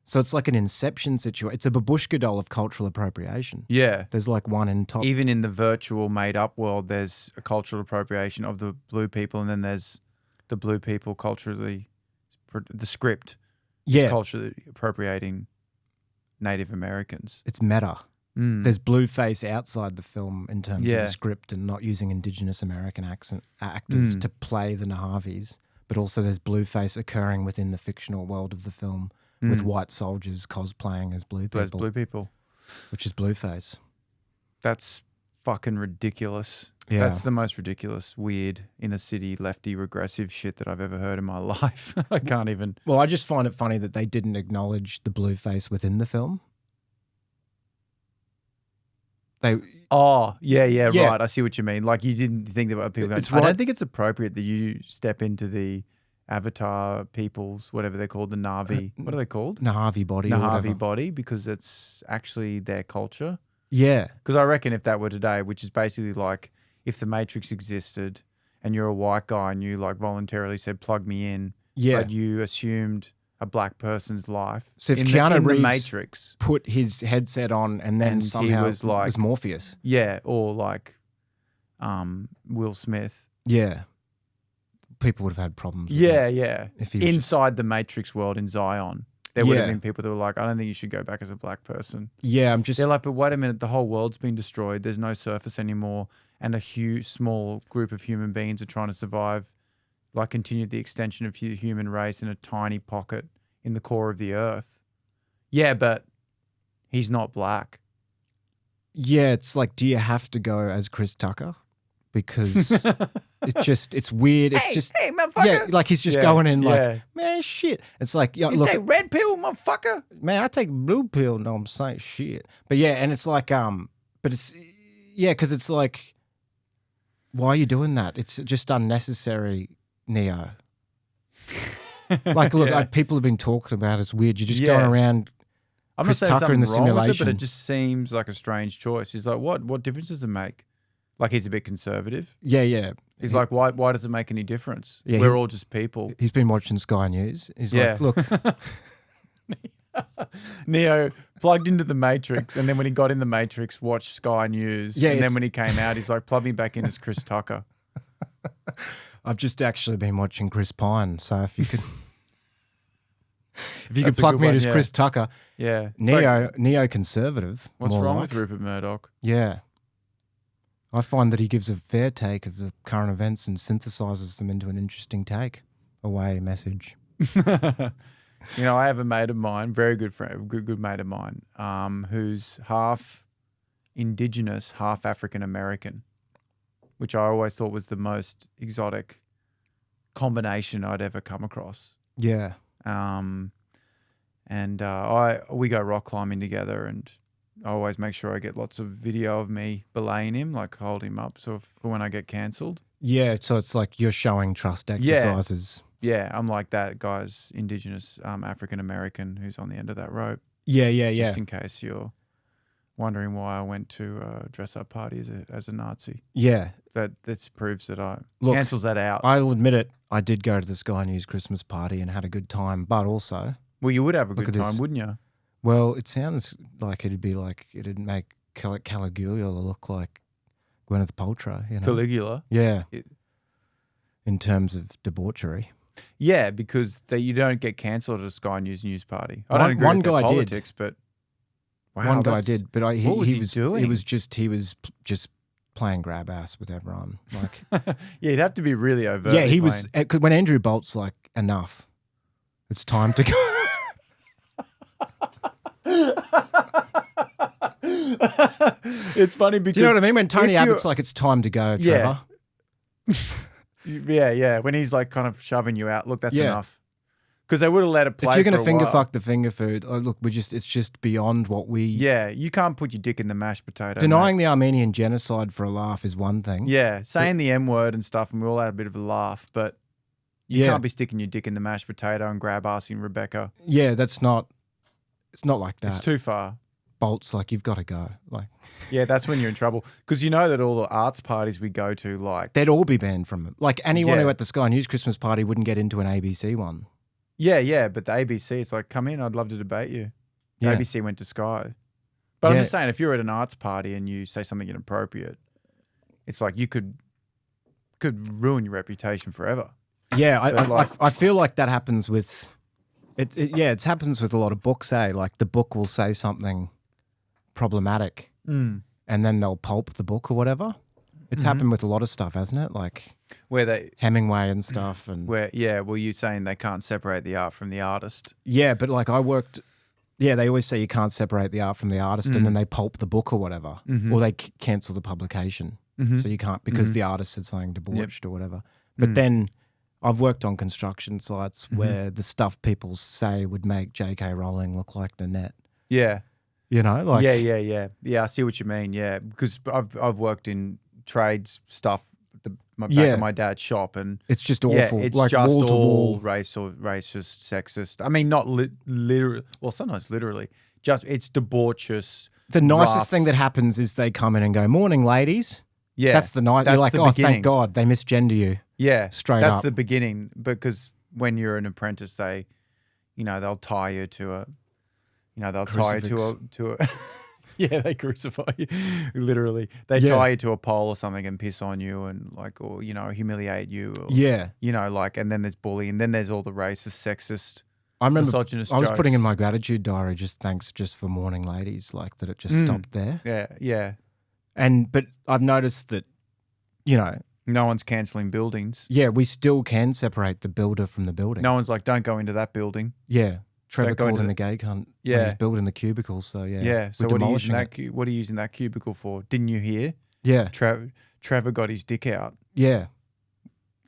So it's like an Inception situation. It's a Babushka doll of cultural appropriation. Yeah. There's like one in top. Even in the virtual made-up world, there's a cultural appropriation of the blue people, and then there's the blue people culturally, the script is culturally appropriating Native Americans. It's meta. There's blueface outside the film in terms of Yeah. the script and not using Indigenous American actors to play the Nahavis, but also there's blueface occurring within the fictional world of the film with white soldiers cosplaying as blue people, There's blue people. which is blueface. That's fucking ridiculous. Yeah. That's the most ridiculous, weird, inner city, lefty, regressive shit that I've ever heard in my life. I can't even. Well, I just find it funny that they didn't acknowledge the blueface within the film. Oh, yeah, Yeah. right. I see what you mean. Like you didn't think about people going, It's I right- don't think it's appropriate that you step into the Avatar peoples, whatever they're called, the Na'vi. What are they called? Nahavi body or whatever. Na'vi body, because it's actually their culture. Yeah. Because I reckon if that were today, which is basically like if the Matrix existed and you're a white guy and you like voluntarily said, plug me in, Yeah. but you assumed a black person's life So if in Keanu the Reeves Matrix. put his headset on and then And he somehow was like- was Morpheus. Yeah, or like Will Smith. Yeah. People would have had problems. with Yeah, that yeah. If he was Inside the Matrix world in Zion, there would have Yeah. been people that were like, I don't think you should go back as a black person. Yeah, I'm just They're like, but wait a minute, the whole world's been destroyed. There's no surface anymore. And a huge, small group of human beings are trying to survive, like continue the extension of the human race in a tiny pocket in the core of the earth. Yeah, but he's not black. yeah, it's like, do you have to go as Chris Tucker? Because it's weird. It's just hey, motherfucker. yeah, like he's just Yeah, going in like, yeah. man, shit. It's like, yeah, You look, take red pill, motherfucker. man, I take blue pill. No, I'm saying shit. But yeah, and it's like, but it's because it's like, why are you doing that? It's just unnecessary, Neo. Like, look, Yeah. people have been talking about it's weird. You're just Yeah. going around I'm Chris not saying Tucker in something the wrong with it, simulation. but it just seems like a strange choice. He's like, what difference does it make? Like he's a bit conservative. Yeah. He's like, why does it make any difference? Yeah, We're all just people. He's been watching Sky News. He's Yeah. like, look, Neo plugged into the Matrix, and then when he got in the Matrix, watched Sky News. Yeah, and then when he came out, he's like, plug me back in as Chris Tucker. I've just actually been watching Chris Pine. So if you could, if you That's could a plug good me in one, as yeah. Chris Tucker, Yeah. It's like, neo-conservative. what's more wrong like. with Rupert Murdoch? Yeah. I find that he gives a fair take of the current events and synthesizes them into an interesting take, away message. You know, I have a mate of mine, very good friend, good mate of mine, who's half Indigenous, half African American, which I always thought was the most exotic combination I'd ever come across. Yeah. We go rock climbing together, and I always make sure I get lots of video of me belaying him, like hold him up, so for when I get cancelled. Yeah, so it's like you're showing trust exercises. Yeah, I'm like that guy's Indigenous African American who's on the end of that rope. Yeah. Just in case you're wondering why I went to a dress-up party as a Nazi. Yeah. This proves that Look, cancels that out. I'll admit it, I did go to the Sky News Christmas party and had a good time, but also, Well, you would have a Look good at time, this. wouldn't you? well, it sounds like it'd make Caligula look like Gwyneth Paltrow, you know? Caligula. Yeah. It- In terms of debauchery. Yeah, because you don't get cancelled at a Sky News party. I One- don't agree one with their guy did. politics, but wow, One guy that's- did, but what was he doing? He was just playing grab ass with everyone. Like, Yeah, you'd have to be really overt. yeah, he was. 'Cause when Andrew Bolt's like, enough, it's time to go. It's funny because Do you know what I mean? When Tony if you're- Abbott's like, it's time to go, Yeah. Trevor. Yeah, when he's like kind of shoving you out. Look, that's Yeah. enough. Because they would have let it play. If you're going gonna finger fuck the finger food, oh, look, it's just beyond what we. Yeah, you can't put your dick in the mashed potato. Denying mate. the Armenian genocide for a laugh is one thing. Yeah, saying the M word and stuff, and we all had a bit of a laugh, but you Yeah. can't be sticking your dick in the mashed potato and grab assing Rebecca. Yeah, that's not. It's not like that. It's too far. Bolt's like, you've got to go. Like, Yeah, that's when you're in trouble. Because you know that all the arts parties we go to, like, they'd all be banned from it. Like anyone Yeah. who at the Sky News Christmas party wouldn't get into an ABC one. yeah, but the ABC, it's like, come in, I'd love to debate you. The Yeah. ABC went to Sky. But I'm Yeah. just saying, if you're at an arts party and you say something inappropriate, it's like you could ruin your reputation forever. Yeah, But like- I feel like that happens with it happens with a lot of books, like the book will say something problematic and then they'll pulp the book or whatever. It's happened with a lot of stuff, hasn't it? Like Where they, Hemingway and stuff and well, you're saying they can't separate the art from the artist. yeah, but like they always say you can't separate the art from the artist and then they pulp the book or whatever. Or they cancel the publication. So you can't because the artist said something debauched or whatever. But then I've worked on construction sites where the stuff people say would make J.K. Rowling look like Nanette. Yeah. You know, like Yeah, I see what you mean. Yeah, because I've worked in trades stuff at back of my dad's shop, and it's just yeah, awful. it's like just wall to all wall. racist, sexist. I mean, not literally. Well, sometimes literally. Just it's debaucherous. The nicest rough. thing that happens is they come in and go, "Morning, ladies." Yeah, That's the night. You're that's like, the "Oh, beginning. thank God they misgender you." Yeah, straight That's up. the beginning, because when you're an apprentice, they'll tie you to a, they'll tie you to a. Yeah, they crucify you, literally. They tie you to a pole or something and piss on you and or humiliate you. Or, Yeah. And then there's bullying, and then there's all the racist, sexist, I remember misogynist I was putting in jokes. my gratitude diary thanks for morning ladies, like that it just stopped there. Yeah. But I've noticed that, No one's cancelling buildings. yeah, we still can separate the builder from the building. No one's like, don't go into that building. Yeah. Trevor Don't go called into him a gay cunt. Yeah. When he's building the cubicle, so yeah. Yeah. So we're what are you using demolishing it. what are you using that cubicle for? Didn't you hear? Yeah. Trevor got his dick out Yeah.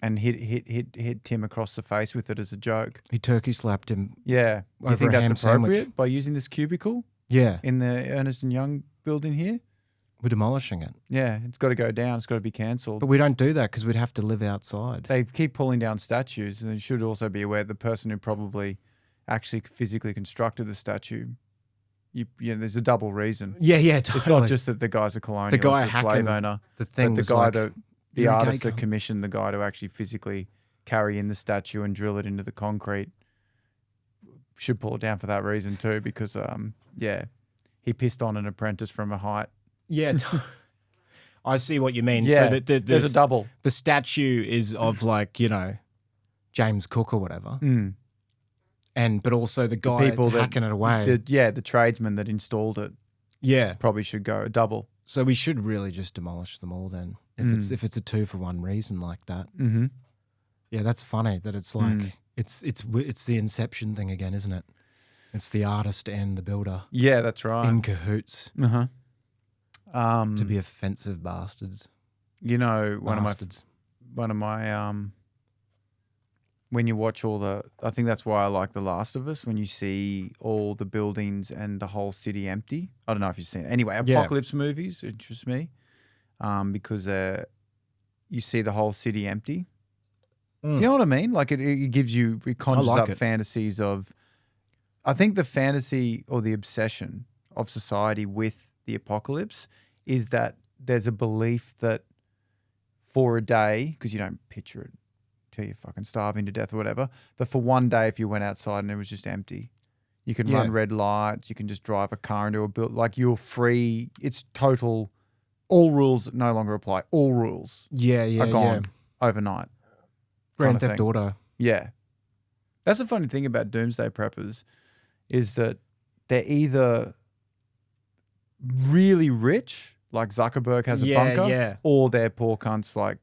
and hit Tim across the face with it as a joke. He turkey slapped him. Yeah. Do you Over think a that's ham sandwich. appropriate by using this cubicle Yeah. in the Ernest and Young building here? We're demolishing it. Yeah, it's got to go down. It's got to be cancelled. But we don't do that because we'd have to live outside. They keep pulling down statues, and you should also be aware the person who probably actually physically constructed the statue there's a double reason. Yeah, totally. It's not just that the guy's a colonial, the guy a slave owner. The thing but was the guy like, that the artist that commissioned the guy to actually physically carry in the statue and drill it into the concrete should pull it down for that reason too, because he pissed on an apprentice from a height. Yeah, I see what you mean. Yeah, so there's a double. The statue is of like, James Cook or whatever. But also the guy hacking it away. The tradesman that installed it. Yeah. Probably should go a double. So we should really just demolish them all then. If it's a 2 for 1 reason like that. Mm-hmm. Yeah, that's funny that it's like it's the Inception thing again, isn't it? It's the artist and the builder. Yeah, that's right. In cahoots. Uh-huh. To be offensive bastards. One of my when you watch I think that's why I like The Last of Us, when you see all the buildings and the whole city empty. I don't know if you've seen it. Anyway, apocalypse movies interest me because you see the whole city empty. Do you know what I mean? Like it gives you, it conjures up fantasies of, I think the fantasy or the obsession of society with the apocalypse is that there's a belief that for a day, because you don't picture it till you're fucking starving to death or whatever, but for one day if you went outside and it was just empty, you can run red lights, you can just drive a car into a building, like you're free. It's total, all rules no longer apply. All rules are gone overnight. Grand Theft Auto. Yeah. That's the funny thing about Doomsday preppers is that they're either really rich, like Zuckerberg has a bunker, or they're poor cunts like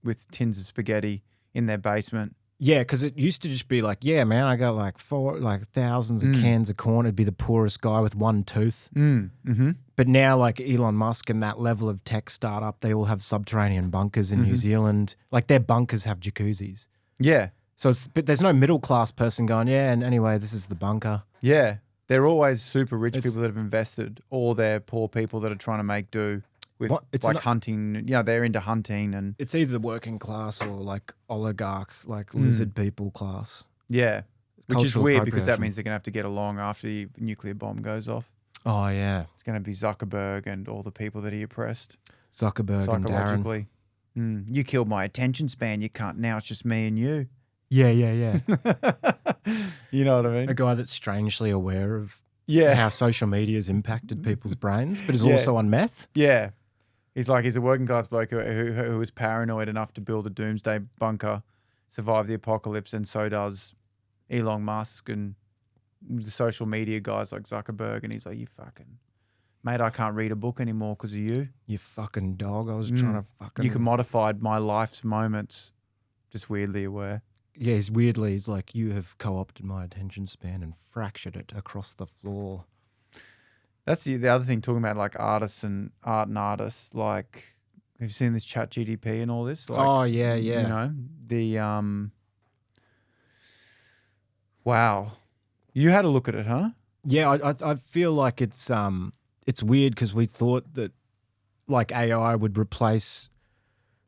with tins of spaghetti in their basement. Yeah, because it used to just be like, yeah, man, I got like thousands of cans of corn. It'd be the poorest guy with one tooth. Mm-hmm. But now, like Elon Musk and that level of tech startup, they all have subterranean bunkers in New Zealand. Like their bunkers have jacuzzis. Yeah. So but there's no middle class person going, and anyway, this is the bunker. Yeah. They're always super rich people that have invested, or they're poor people that are trying to make do with hunting. They're into hunting, and it's either the working class or like oligarch, like lizard people class. Yeah, which is weird because that means they're gonna have to get along after the nuclear bomb goes off. Oh yeah, it's gonna be Zuckerberg and all the people that he oppressed. Zuckerberg psychologically. And Darren. You killed my attention span. You can't. Now it's just me and you. Yeah. You know what I mean? A guy that's strangely aware of how social media has impacted people's brains, but is also on meth. Yeah. He's a working class bloke who was paranoid enough to build a doomsday bunker, survive the apocalypse, and so does Elon Musk and the social media guys like Zuckerberg. And he's like, you fucking... Mate, I can't read a book anymore because of you. You fucking dog. I was trying to fucking... You commodified my life's moments. Just weirdly aware. Yeah, he's like, you have co-opted my attention span and fractured it across the floor. That's the other thing, talking about like art and artists. Like, have you seen this Chat GDP and all this? Like, wow. You had a look at it, huh? Yeah, I feel like it's weird because we thought that like AI would replace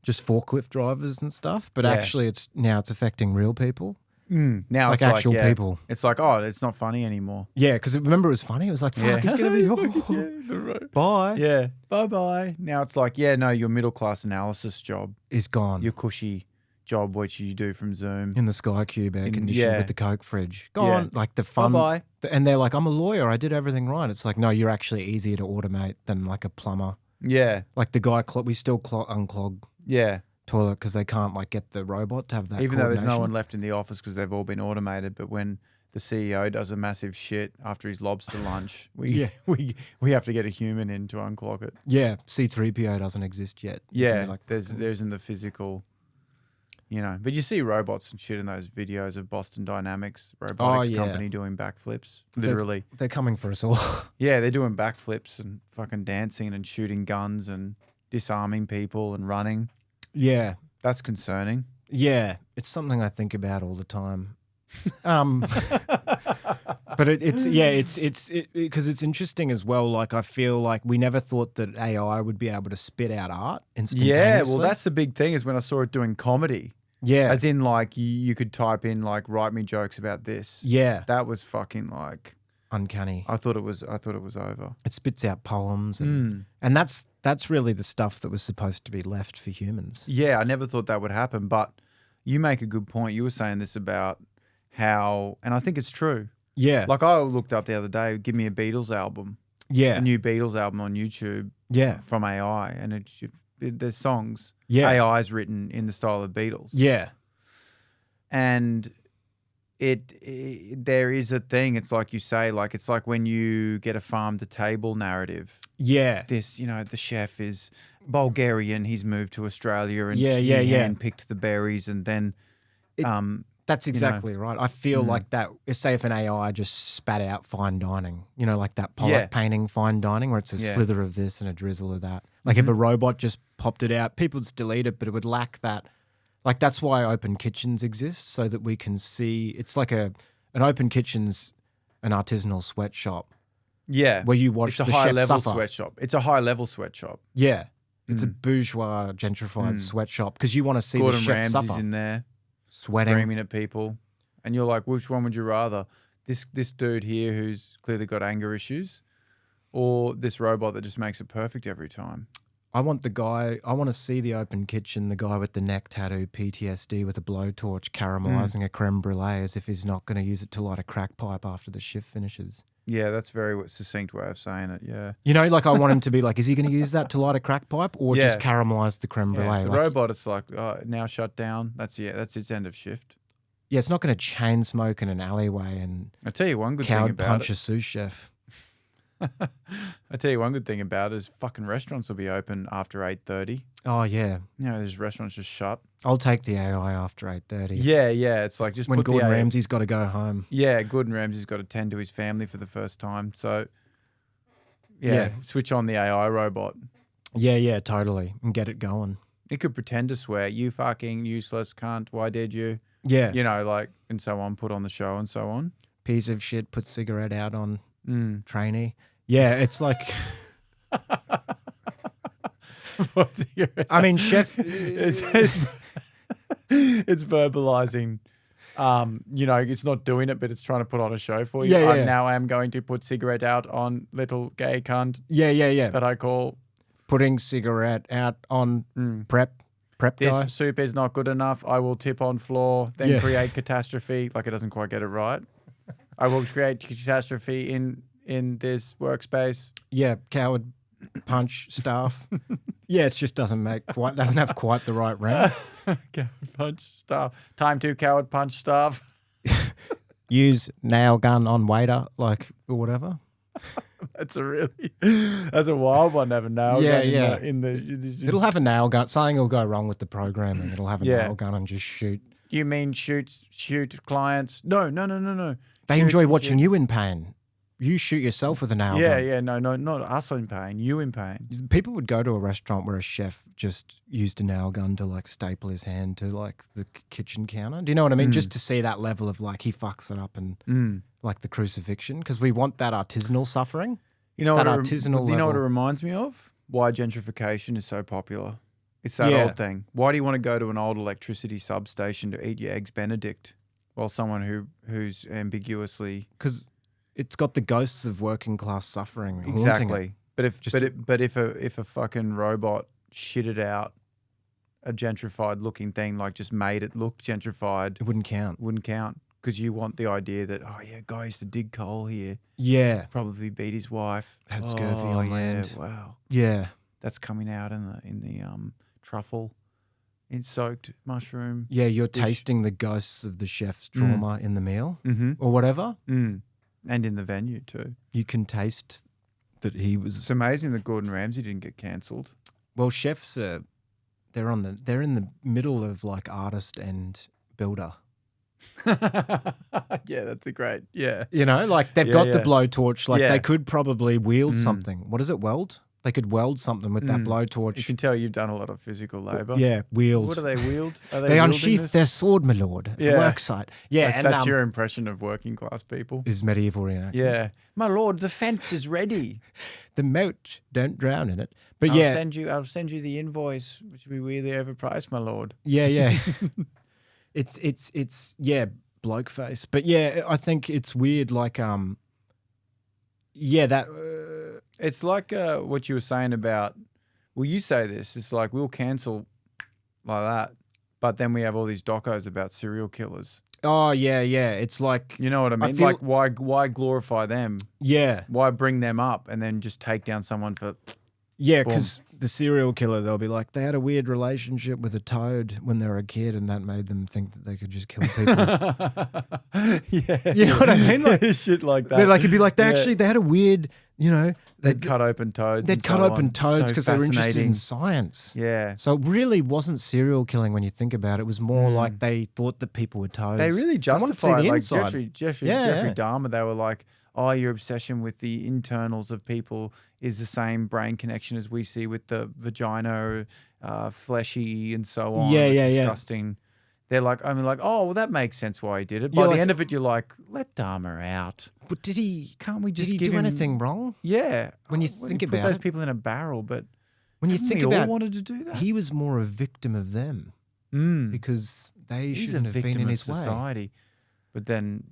just forklift drivers and stuff, but actually it's affecting real people. Now like it's actual people. It's like, it's not funny anymore. Yeah, because remember it was funny? It was like, fuck, it's going to be, bye. Yeah, bye-bye. Now it's like, your middle-class analysis job is gone. Your cushy job, which you do from Zoom. In the Sky Cube air conditioned with the Coke fridge. Gone. Like the fun. Bye-bye. And they're like, I'm a lawyer. I did everything right. It's like, no, you're actually easier to automate than like a plumber. Yeah. Like the guy, we still unclog. Yeah. Toilet because they can't like get the robot to have that. Even though there's no one left in the office because they've all been automated, but when the CEO does a massive shit after his lobster lunch, we have to get a human in to unclog it. Yeah, C3PO doesn't exist yet. Yeah, there's in the physical, But you see robots and shit in those videos of Boston Dynamics robotics company doing backflips. Literally, they're coming for us all. Yeah, they're doing backflips and fucking dancing and shooting guns and disarming people and running. Yeah. That's concerning. Yeah. It's something I think about all the time. But it's because it's interesting as well. Like I feel like we never thought that AI would be able to spit out art instantaneously. Yeah, well that's the big thing is when I saw it doing comedy. Yeah. As in like you could type in like write me jokes about this. Yeah. That was fucking like uncanny. I thought it was over. It spits out poems, and that's really the stuff that was supposed to be left for humans. Yeah, I never thought that would happen, but you make a good point. You were saying this about how, and I think it's true. Yeah. Like I looked up the other day, give me a Beatles album. Yeah. A new Beatles album on YouTube. Yeah. From AI, and there's songs. Yeah. AI is written in the style of Beatles. Yeah. And there is a thing. It's like you say, like it's like when you get a farm to table narrative. Yeah. This, the chef is Bulgarian. He's moved to Australia and he handpicked the berries, and then that's exactly right. I feel like that. Say if an AI just spat out fine dining, like that Pollock painting fine dining, where it's a slither of this and a drizzle of that. Like if a robot just popped it out, people would still eat it, but it would lack that. Like that's why open kitchens exist, so that we can see. It's like an open kitchen's an artisanal sweatshop. Yeah, where you watch the chef suffer. It's a high-level sweatshop. It's a high-level sweatshop. Yeah, it's a bourgeois gentrified sweatshop because you want to see Gordon the chef Ramsay's suffer. in there, sweating, screaming at people, and you're like, which one would you rather? This dude here who's clearly got anger issues, or this robot that just makes it perfect every time? I want to see the open kitchen, the guy with the neck tattoo, PTSD with a blowtorch caramelizing a creme brulee as if he's not going to use it to light a crack pipe after the shift finishes. Yeah, that's a very succinct way of saying it, yeah. Like I want him to be like, is he going to use that to light a crack pipe or just caramelize the creme brulee? The robot, it's like, now shut down. That's its end of shift. Yeah, it's not going to chain smoke in an alleyway and I tell you one good thing about punch a sous chef. I tell you one good thing about it is fucking restaurants will be open after 8:30. Oh yeah, there's restaurants just shut. I'll take the AI after 8:30. Yeah, it's like just when put Gordon Ramsay's got to go home. Yeah, Gordon Ramsay's got to tend to his family for the first time. So switch on the AI robot. Yeah, totally, and get it going. It could pretend to swear, "You fucking useless cunt, why did you?" Yeah, and so on. Put on the show and so on. Piece of shit. Put cigarette out on trainee. Yeah, it's like. I mean, chef. It's verbalizing. It's not doing it, but it's trying to put on a show for you. Now I'm going to put cigarette out on little gay cunt. Yeah. That I call putting cigarette out on prep guy. This soup is not good enough. I will tip on floor, then create catastrophe. Like it doesn't quite get it right. I will create catastrophe in this workspace. Yeah, coward punch staff. Yeah, it just doesn't have quite the right ring. Coward punch staff. Time to coward punch staff. Use nail gun on waiter, or whatever. That's a wild one to have a nail gun. Yeah. It'll have a nail gun. Something will go wrong with the programming. It'll have a nail gun and just shoot. You mean shoot clients? No. They enjoy watching you in pain. You shoot yourself with a nail gun. Yeah, no, not us in pain, you in pain. People would go to a restaurant where a chef just used a nail gun to staple his hand to the kitchen counter. Do you know what I mean? Just to see that level of he fucks it up and the crucifixion, because we want that artisanal suffering. You know what it reminds me of? Why gentrification is so popular. It's that old thing. Why do you want to go to an old electricity substation to eat your eggs Benedict while someone who's ambiguously... Because it's got the ghosts of working class suffering. Exactly. But if a fucking robot shitted out a gentrified looking thing, just made it look gentrified, it wouldn't count. Because you want the idea that guy used to dig coal here. Yeah. Probably beat his wife. Had scurvy on land. Wow. Yeah. That's coming out in the truffle. In soaked mushroom. Yeah, you're tasting the ghosts of the chef's trauma in the meal or whatever. And in the venue too. You can taste that he was... It's amazing that Gordon Ramsay didn't get cancelled. Well, chefs are... They're in the middle of artist and builder. Yeah, that's a great... Yeah. They've got the blowtorch. They could probably wield something. What is it, weld? They could weld something with that blowtorch. You can tell you've done a lot of physical labour. Yeah, wield. What do they wield? They unsheath their sword, my lord, at the work site. Yeah, that's your impression of working class people. Is medieval reenactment. Yeah. My lord, the fence is ready. The moat, don't drown in it. But I'll send you the invoice, which will be really overpriced, my lord. Yeah. It's bloke face. But yeah, I think it's weird, Yeah, that. It's like what you were saying about, well, you say this, it's like we'll cancel like that, but then we have all these docos about serial killers. Oh, yeah. It's like. You know what I mean? Like, why glorify them? Yeah. Why bring them up and then just take down someone for... Yeah, because the serial killer, they'll be like, they had a weird relationship with a toad when they were a kid, and that made them think that they could just kill people. Yeah. You know what I mean? Like shit like that. They're like, it'd be like, they had a weird, they'd cut open toads. They'd cut open toads because they were interested in science. Yeah. So it really wasn't serial killing when you think about it. It was more like they thought that people were toads. They really justified, like inside. Jeffrey Dahmer, they were like, oh, your obsession with the internals of people is the same brain connection as we see with the vagina, fleshy and so on. Yeah, disgusting. They're like, oh, well, that makes sense why he did it. By the end of it, you're like, let Dahmer out. But did he? Can't we just did he give do him anything wrong? Yeah. When you think about put those it, people in a barrel, but when you think we about, all wanted to do that. He was more a victim of them because they He's shouldn't a have been victim in of his society. way. But then,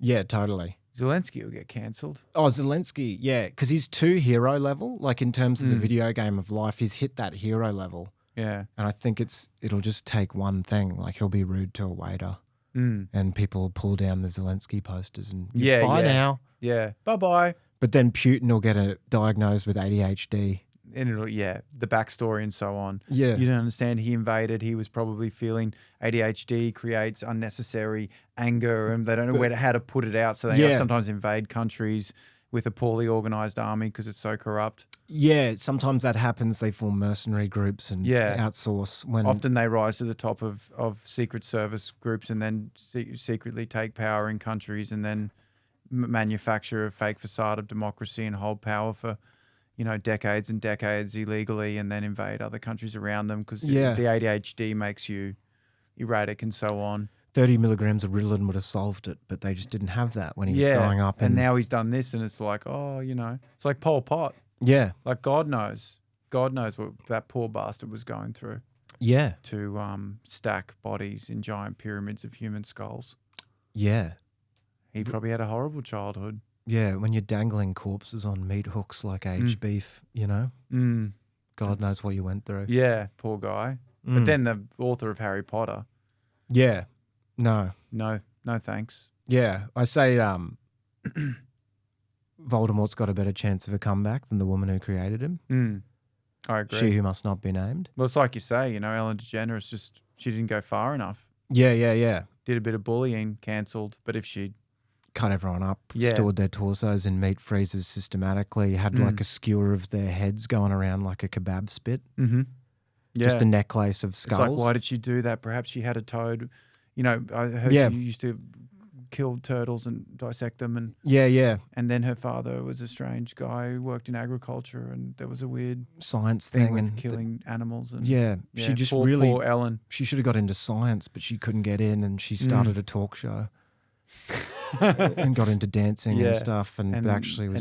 Yeah, totally. Zelensky will get cancelled. Oh, Zelensky, yeah, because he's too hero level. Like in terms of the video game of life, he's hit that hero level. Yeah. And I think it'll just take one thing. Like he'll be rude to a waiter and people will pull down the Zelensky posters and bye now. Yeah. Bye-bye. But then Putin will get diagnosed with ADHD. And the backstory and so on. Yeah. You don't understand. He invaded. He was probably feeling ADHD creates unnecessary anger and they don't know how to put it out. So they sometimes invade countries with a poorly organized army because it's so corrupt. Yeah, sometimes that happens. They form mercenary groups and outsource. Often they rise to the top of secret service groups and then secretly take power in countries and then manufacture a fake facade of democracy and hold power for decades and decades illegally and then invade other countries around them because the ADHD makes you erratic and so on. 30 milligrams of Ritalin would have solved it, but they just didn't have that when he was growing up. And now he's done this and it's like, it's like Pol Pot. Yeah. Like God knows what that poor bastard was going through. Yeah. To stack bodies in giant pyramids of human skulls. Yeah. He probably had a horrible childhood. Yeah, when you're dangling corpses on meat hooks like aged beef, God knows what you went through. Yeah, poor guy. But then the author of Harry Potter. Yeah, no, thanks. Yeah, I say Voldemort's got a better chance of a comeback than the woman who created him. I agree. She who must not be named. Well, it's like you say, Ellen DeGeneres she didn't go far enough. Yeah. Did a bit of bullying, cancelled. But if she'd cut everyone up, stored their torsos in meat freezers systematically, had like a skewer of their heads going around like a kebab spit. Mm-hmm. Yeah. Just a necklace of skulls. It's like, why did she do that? Perhaps she had a toad. I heard she used to kill turtles and dissect them. And And then her father was a strange guy who worked in agriculture and there was a weird science thing with and killing animals. And she just poor Ellen. She should have got into science, but she couldn't get in and she started a talk show. And got into dancing and stuff, and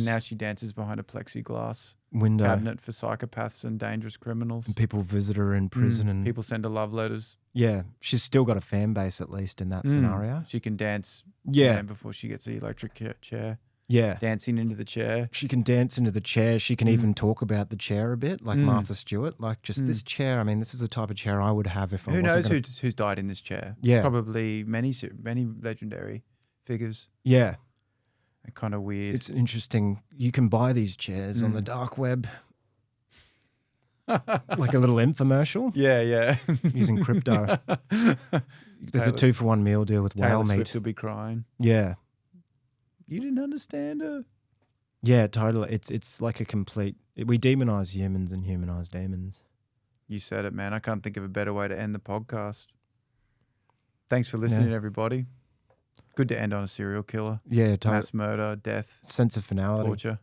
now she dances behind a plexiglass window cabinet for psychopaths and dangerous criminals. And people visit her in prison, and people send her love letters. Yeah, she's still got a fan base at least in that scenario. She can dance. Before she gets the electric chair. Yeah, dancing into the chair. She can dance into the chair. She can even talk about the chair a bit, like Martha Stewart. Like just this chair. I mean, this is the type of chair I would have if I. Who knows who's died in this chair? Yeah, probably many legendary figures. Yeah. Kind of weird. It's interesting. You can buy these chairs on the dark web. Like a little infomercial. Yeah. Using crypto. There's a 2-for-1 meal deal with whale meat. Swift will be crying. Yeah. You didn't understand her. Yeah, totally. It's like a complete... We demonize humans and humanize demons. You said it, man. I can't think of a better way to end the podcast. Thanks for listening, everybody. Good to end on a serial killer. Yeah, mass murder, death, sense of finality, torture.